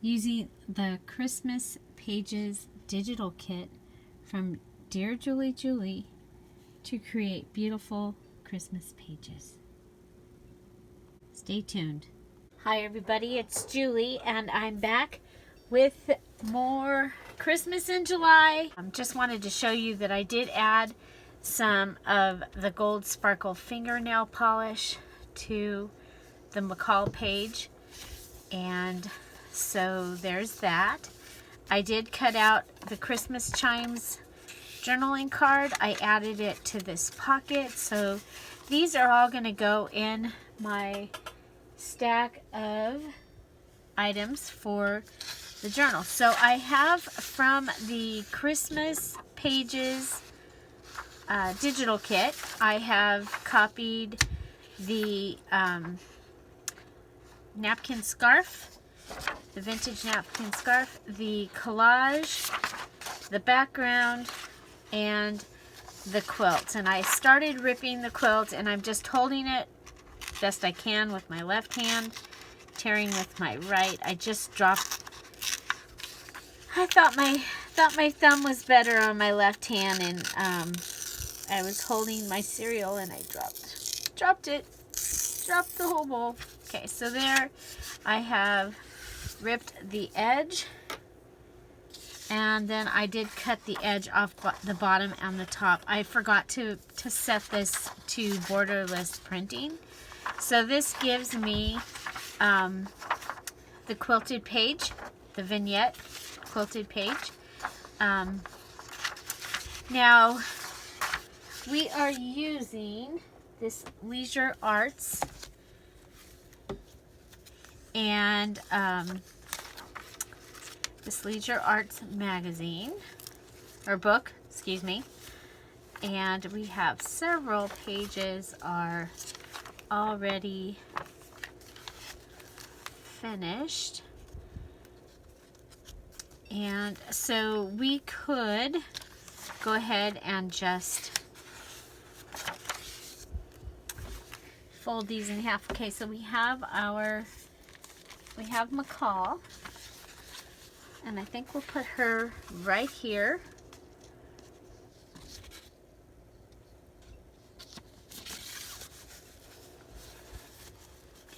using the Christmas Pages digital kit from Dear Julie Julie to create beautiful Christmas pages. Stay tuned. Hi everybody, it's Julie and I'm back with more Christmas in July. Just wanted to show you that I did add some of the gold sparkle fingernail polish to the McCall page, and so there's that. I did cut out the Christmas chimes journaling card. I added it to this pocket, so these are all going to go in my stack of items for the journal. So I have from the Christmas Pages digital kit, I have copied the napkin scarf, the vintage napkin scarf, the collage, the background, and the quilt. And I started ripping the quilt, and I'm just holding it best I can with my left hand, tearing with my right. I just dropped. I thought my thumb was better on my left hand, and I was holding my cereal and I dropped the whole bowl. Okay, so there I have ripped the edge, and then I did cut the edge off the bottom and the top. I forgot to set this to borderless printing. So this gives me the quilted page, the vignette quilted page. Now we are using this Leisure Arts and this Leisure Arts magazine, or book, excuse me, and we have several pages are already finished, and so we could go ahead and just fold these in half. Okay, so we have McCall, and I think we'll put her right here.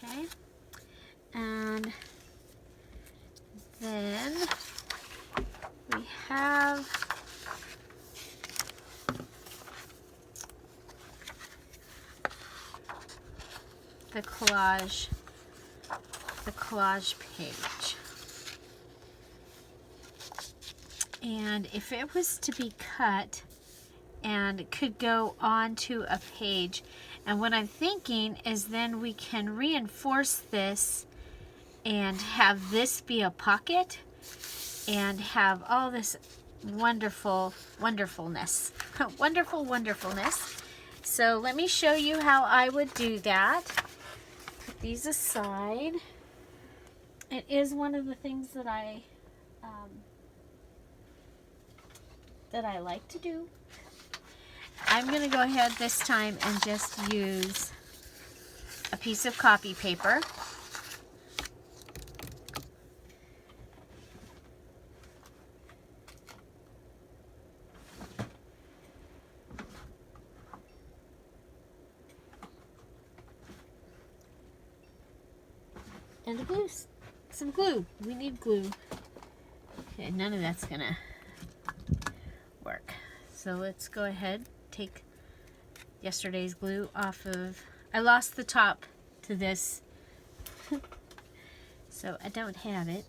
Okay, and then we have the collage page. And if it was to be cut and it could go onto a page, and what I'm thinking is then we can reinforce this and have this be a pocket and have all this wonderfulness. wonderfulness. So let me show you how I would do that. Put these aside. It is one of the things that I like to do. I'm going to go ahead this time and just use a piece of copy paper. And some glue. We need glue. Okay, none of that's gonna work. So let's go ahead, take yesterday's glue off of, I lost the top to this, so I don't have it.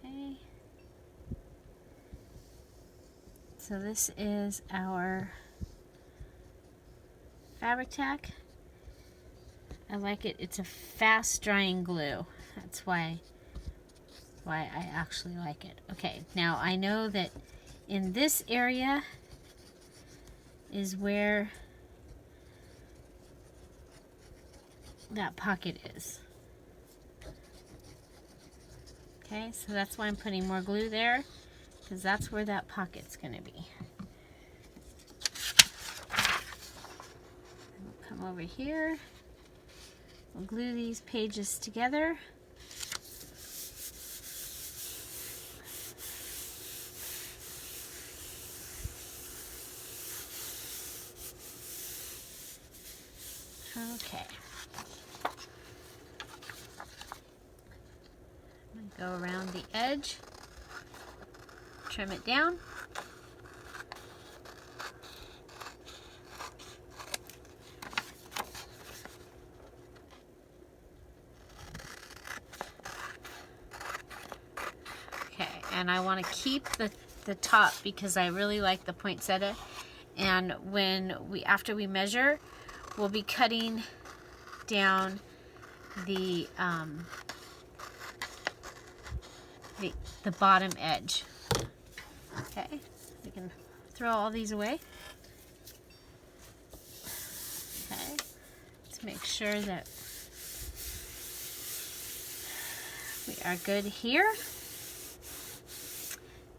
Okay. So this is our fabric tack. I like it. It's a fast drying glue. That's why I actually like it. Okay, now I know that in this area is where that pocket is. Okay, so that's why I'm putting more glue there, because that's where that pocket's going to be. We'll come over here. We'll glue these pages together. Okay. I'm going to go around the edge, trim it down. Okay, and I want to keep the top because I really like the poinsettia. And after we measure, we'll be cutting down the bottom edge. Okay, we can throw all these away. Okay, let's make sure that we are good here.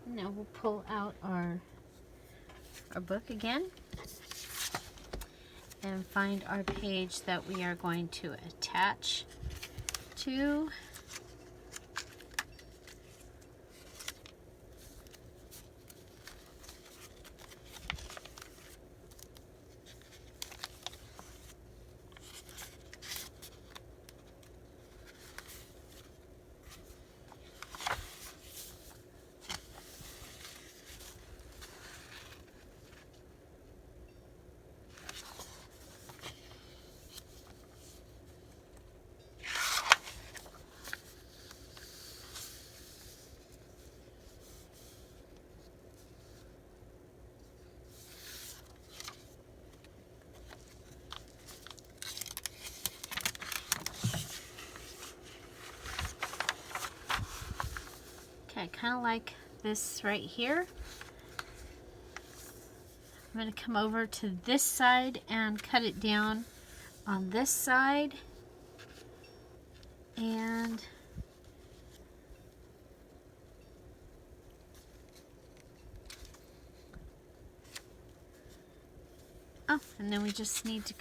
Now we'll pull out our book again and find our page that we are going to attach to. I kind of like this right here. I'm going to come over to this side and cut it down on this side. And and then we just need to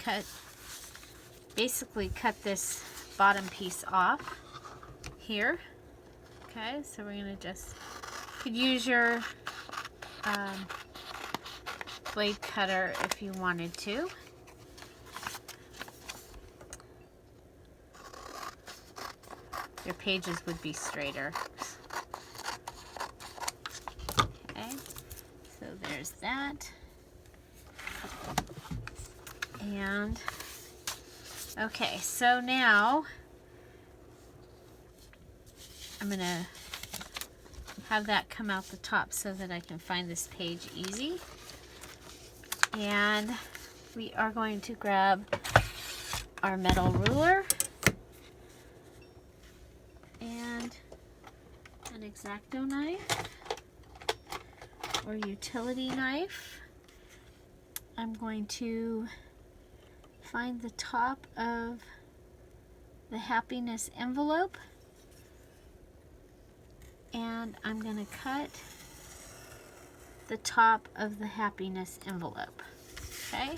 basically cut this bottom piece off here. Okay, so we're going to you could use your blade cutter if you wanted to. Your pages would be straighter. Okay, so there's that. And, okay, so now I'm going to have that come out the top so that I can find this page easy. And we are going to grab our metal ruler and an X-Acto knife or utility knife. I'm going to find the top of the happiness envelope. And I'm going to cut the top of the happiness envelope. Okay,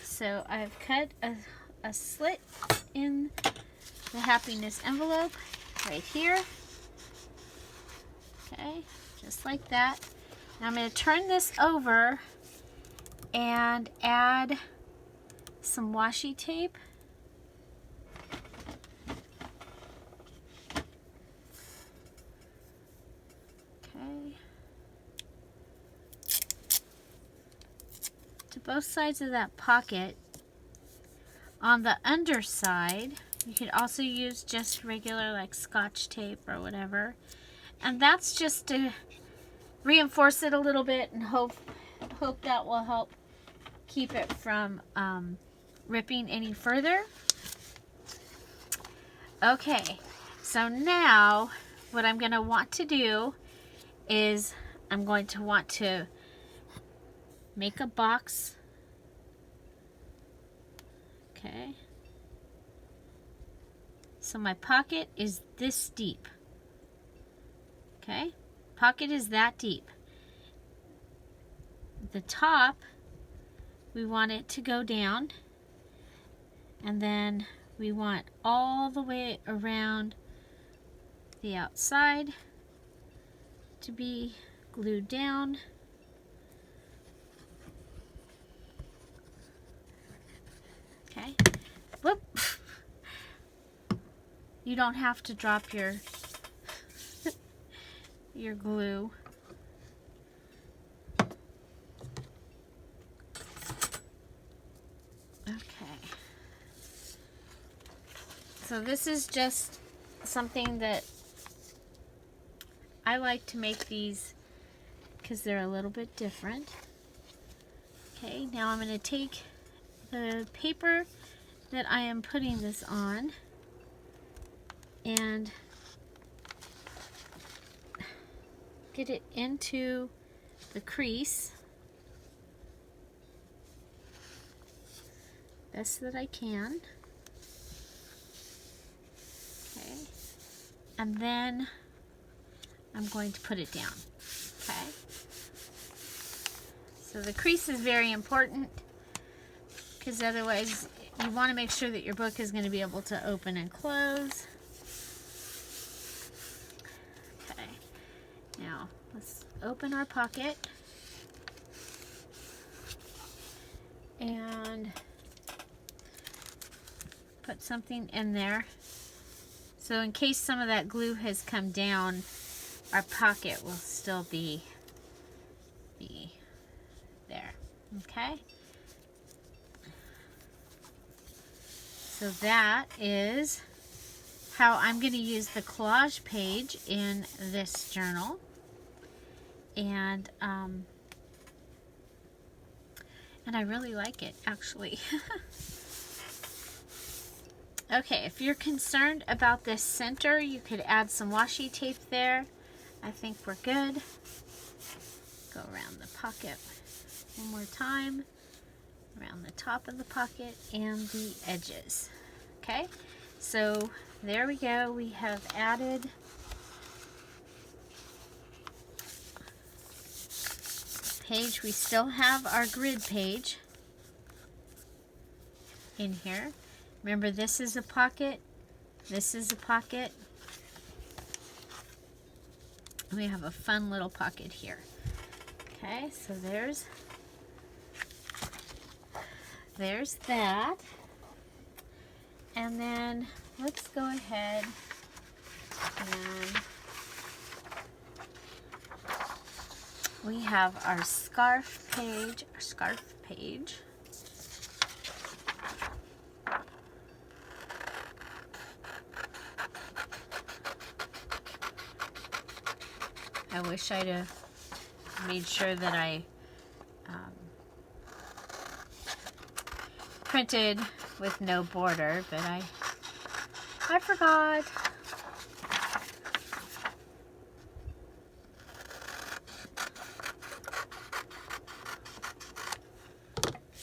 so I've cut a slit in the happiness envelope right here. Okay, just like that. Now I'm going to turn this over and add some washi tape. To both sides of that pocket. On the underside, you could also use just regular like Scotch tape or whatever. And that's just to reinforce it a little bit and hope that will help keep it from ripping any further. Okay, so now what I'm going to want to do is I'm going to want to make a box. Okay. So my pocket is this deep. Okay. Pocket is that deep. The top, we want it to go down. And then we want all the way around the outside to be glued down. Okay. Whoop. You don't have to drop your glue. Okay. So this is just something that I like to make these because they're a little bit different. Okay, now I'm going to take the paper that I am putting this on and get it into the crease best that I can. Okay, and then I'm going to put it down. Okay, so the crease is very important because otherwise you want to make sure that your book is going to be able to open and close. Okay, now let's open our pocket and put something in there. So in case some of that glue has come down, our pocket will still be there. Okay? So that is how I'm going to use the collage page in this journal. And I really like it, actually. Okay, if you're concerned about this center, you could add some washi tape there. I think we're good. Go around the pocket one more time, around the top of the pocket and the edges. Okay, so there we go. We have added page. We still have our grid page in here. Remember, this is a pocket, this is a pocket. We have a fun little pocket here. Okay, so there's that. And then let's go ahead and we have our scarf page, I wish I'd have made sure that I printed with no border, but I forgot.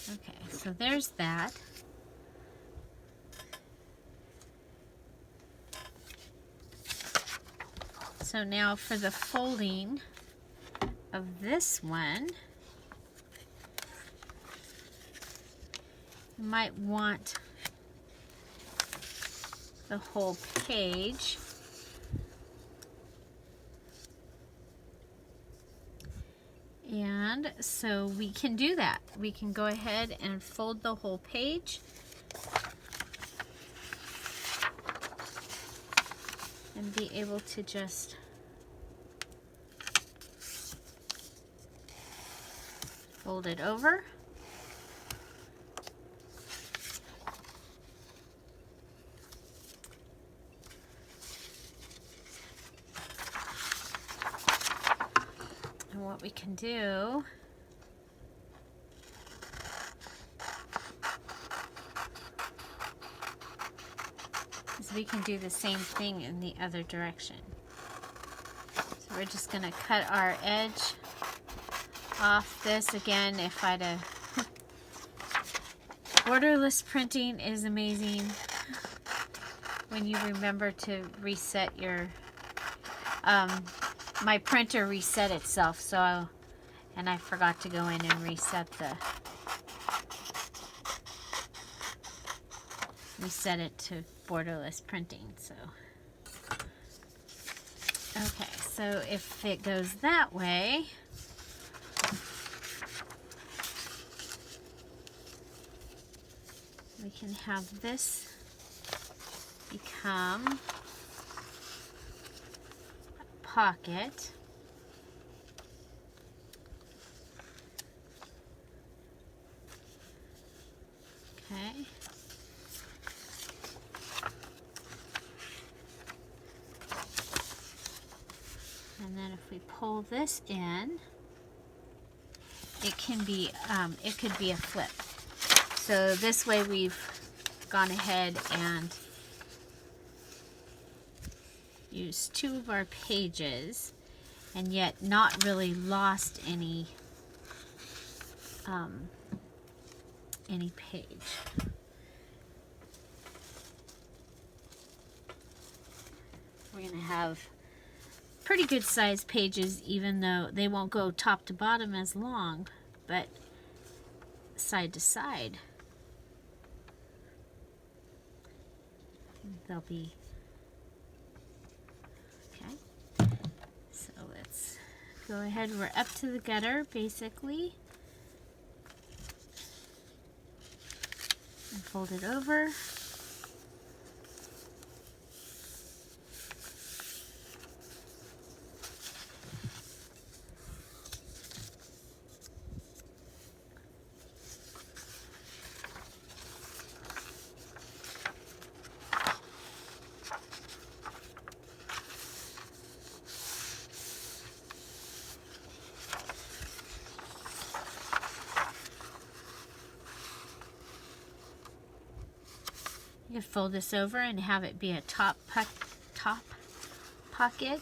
Okay, so there's that. So now for the folding of this one, you might want the whole page. And so we can do that. We can go ahead and fold the whole page. And be able to just fold it over. And what we can do is we can do the same thing in the other direction. So we're just going to cut our edge off this. Again, if I'd have borderless printing is amazing when you remember to reset your my printer reset itself, so and I forgot to go in and reset we set it to borderless printing. So okay, so if it goes that way, we can have this become a pocket. Okay. And then if we pull this in, it can be, it could be a flip. So this way we've gone ahead and used two of our pages and yet not really lost any page. We're going to have pretty good sized pages, even though they won't go top to bottom as long, but side to side they'll be okay. So let's go ahead. We're up to the gutter basically, and fold it over. You can fold this over and have it be a top pocket.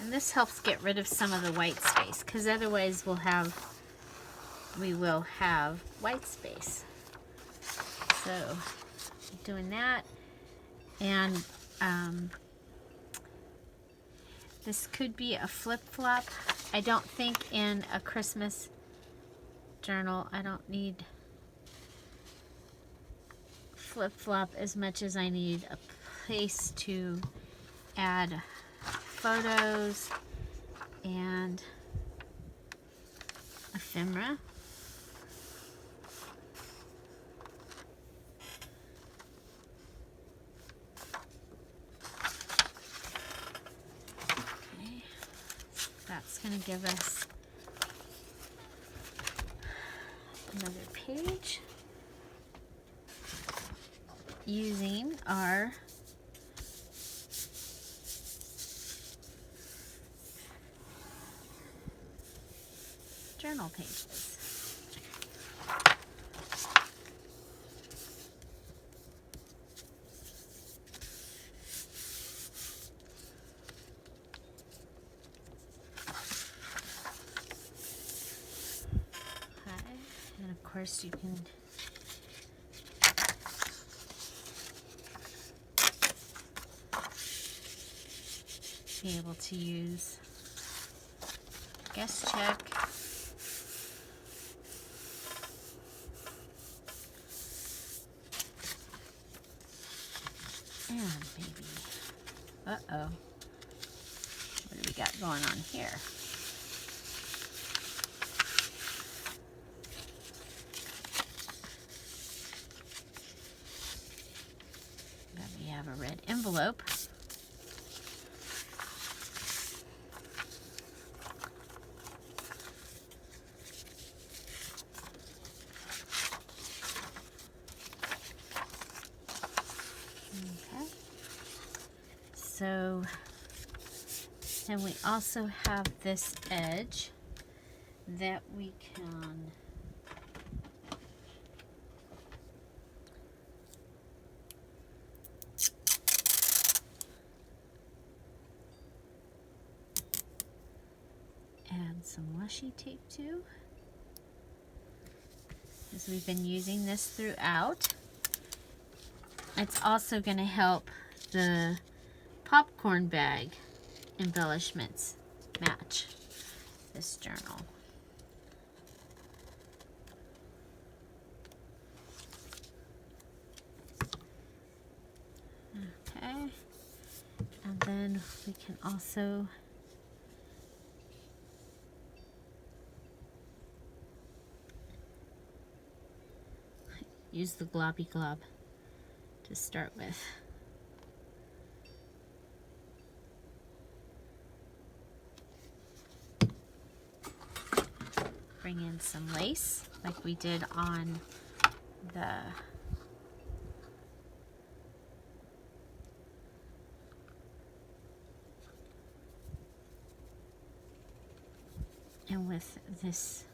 And this helps get rid of some of the white space, because otherwise we will have white space. So doing that, and this could be a flip-flop. I don't think in a Christmas journal I don't need flip-flop as much as I need a place to add photos and ephemera. That's going to give us another page using our journal pages. And of course you can be able to use guest check, and maybe, uh-oh, what do we got going on here? We have a red envelope. Okay. So, and we also have this edge that we can add some washi tape to, because we've been using this throughout. It's also going to help the popcorn bag embellishments match this journal. Okay, and then we can also use the globby glob to start with. Bring in some lace like we did on the and with this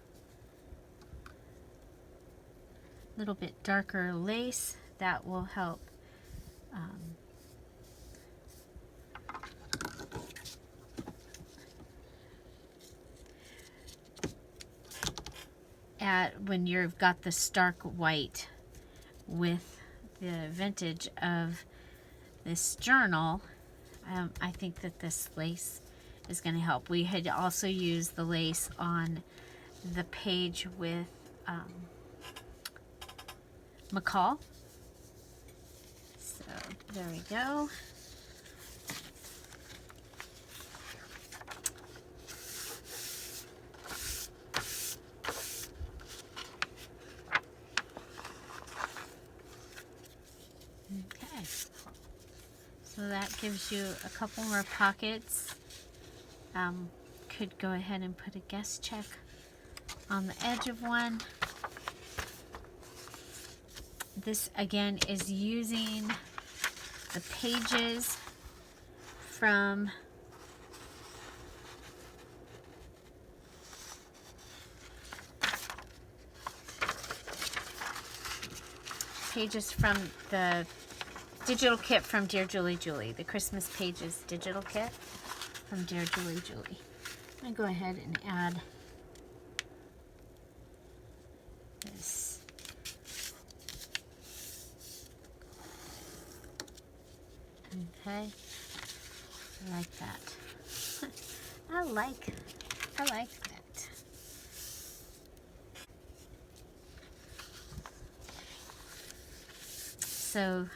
little bit darker lace, that will help when you've got the stark white with the vintage of this journal. I think that this lace is going to help. We had also used the lace on the page with McCall. So there we go. Okay, so that gives you a couple more pockets. Could go ahead and put a guest check on the edge of one. This again is using the pages from the digital kit from Dear Julie Julie, the Christmas Pages digital kit from Dear Julie Julie. I'm going to go ahead and add this. Okay, I like that. I like that. So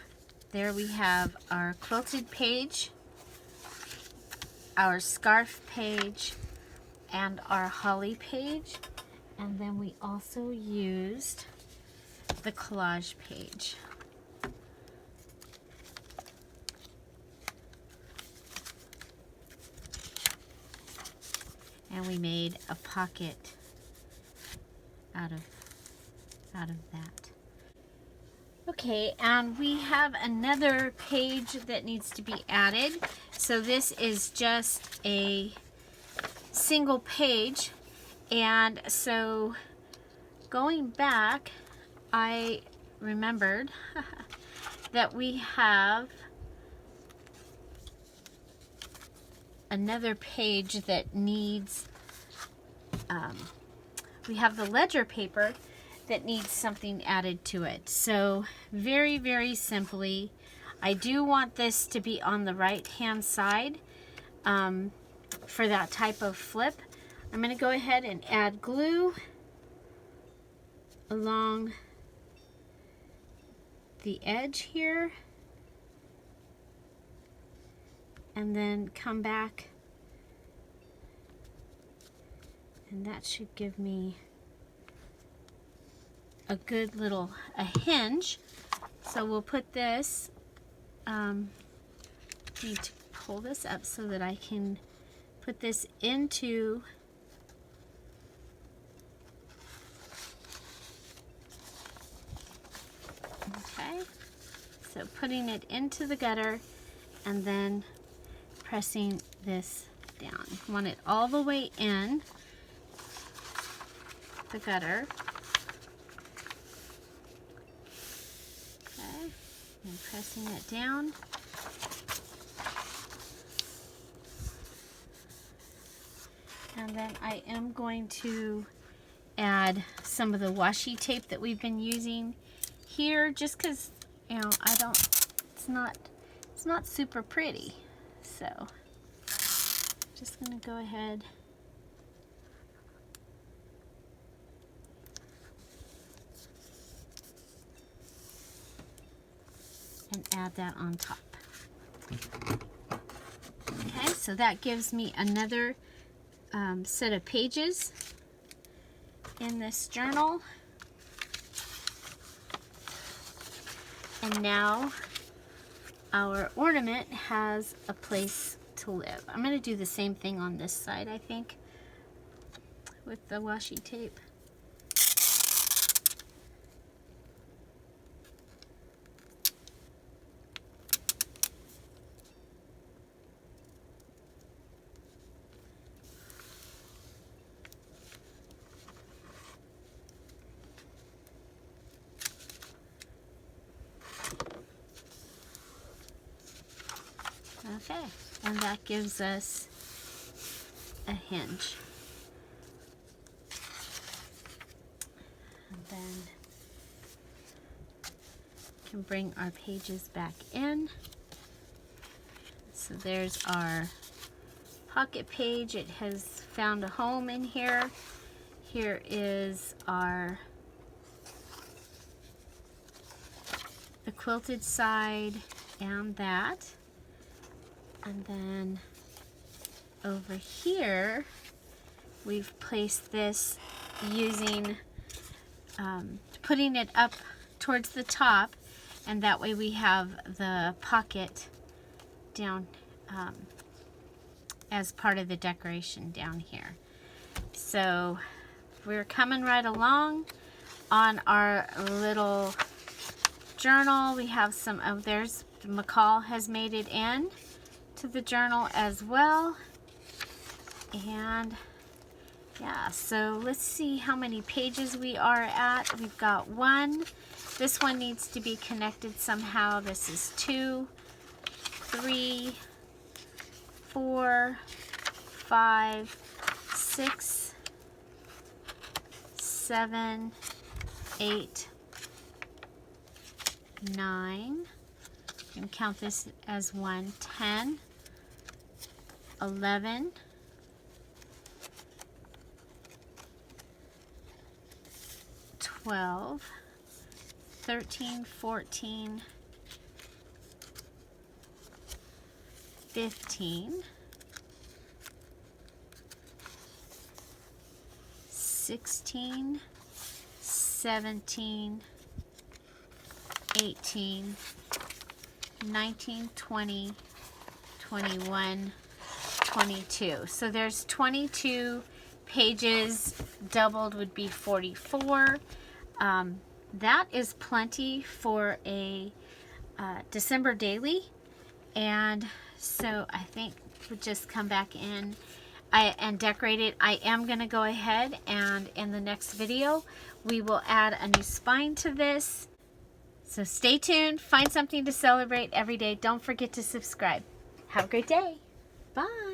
there we have our quilted page, our scarf page, and our holly page. And then we also used the collage page. And we made a pocket out of that. Okay, and we have another page that needs to be added. So this is just a single page, and so going back, I remembered that we have another page that needs, we have the ledger paper that needs something added to it. So very, very simply, I do want this to be on the right hand side for that type of flip. I'm going to go ahead and add glue along the edge here, and then come back, and that should give me a good little hinge. So we'll put this, need to pull this up so that I can put this into okay, so putting it into the gutter and then pressing this down. You want it all the way in the gutter. Okay, and pressing it down. And then I am going to add some of the washi tape that we've been using here, just because, you know, it's not super pretty. So just going to go ahead and add that on top. Okay, so that gives me another set of pages in this journal. And now our ornament has a place to live. I'm going to do the same thing on this side, I think, with the washi tape. Okay, and that gives us a hinge. And then we can bring our pages back in. So there's our pocket page. It has found a home in here. Here is the quilted side and that. And then over here, we've placed this using, putting it up towards the top, and that way we have the pocket down as part of the decoration down here. So we're coming right along on our little journal. We have some, there's McCall has made it in to the journal as well. And yeah, so let's see how many pages we are at. We've got 1. This one needs to be connected somehow. This is 2, 3, 4, 5, 6, 7, 8, 9. You can count this as 1, 10, 11, 12, 13, 14, 15, 16, 17, 18, 19, 20, 21, 22. So there's 22 pages. Doubled would be 44. That is plenty for a December daily. And so I think we'll just come back in and decorate it. I am going to go ahead and in the next video we will add a new spine to this. So stay tuned. Find something to celebrate every day. Don't forget to subscribe. Have a great day. Bye.